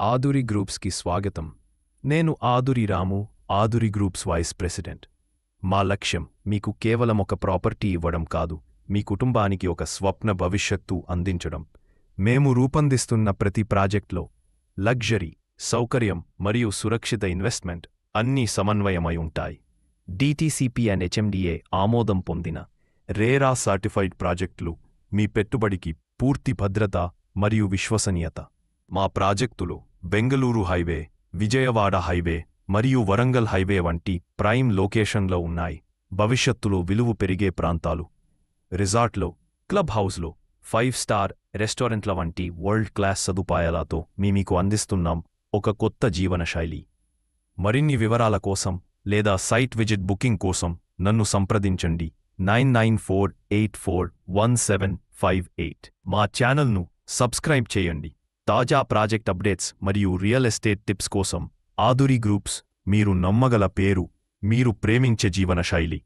ఆదురి గ్రూప్స్కి స్వాగతం. నేను ఆదురి రాము, Aduri groups vice president. మా లక్ష్యం మీకు కేవలం ఒక ప్రాపర్టీ ఇవ్వడం కాదు, మీ కుటుంబానికి ఒక స్వప్న భవిష్యత్తు అందించడం. మేము రూపొందిస్తున్న ప్రతి ప్రాజెక్ట్లో లగ్జరీ, సౌకర్యం మరియు సురక్షిత ఇన్వెస్ట్మెంట్ అన్నీ సమన్వయమై ఉంటాయి. DTCP అండ్ HMDA ఆమోదం పొందిన రేరా సర్టిఫైడ్ ప్రాజెక్టులు మీ పెట్టుబడికి పూర్తి భద్రత మరియు విశ్వసనీయత. మా ప్రాజెక్టులు బెంగళూరు హైవే, విజయవాడ హైవే మరియు వరంగల్ హైవే వంటి ప్రైమ్ లొకేషన్లో ఉన్నాయి. భవిష్యత్తులో విలువ పెరిగే ప్రాంతాలు, రిసార్ట్లో, క్లబ్ హౌస్లో, 5 స్టార్ రెస్టారెంట్ల వంటి వరల్డ్ క్లాస్ సదుపాయాలతో మీకు అందిస్తున్నాం ఒక కొత్త జీవనశైలి. మరిన్ని వివరాల కోసం లేదా సైట్ విజిట్ బుకింగ్ కోసం నన్ను సంప్రదించండి 9948417558. మా ఛానల్ను సబ్స్క్రైబ్ చేయండి. తాజా ప్రాజెక్ట్ అప్డేట్స్ మరియు రియల్ ఎస్టేట్ టిప్స్ కోసం ఆదురి గ్రూప్స్, మీరు నమ్మగల పేరు, మీరు ప్రేమించే జీవనశైలి.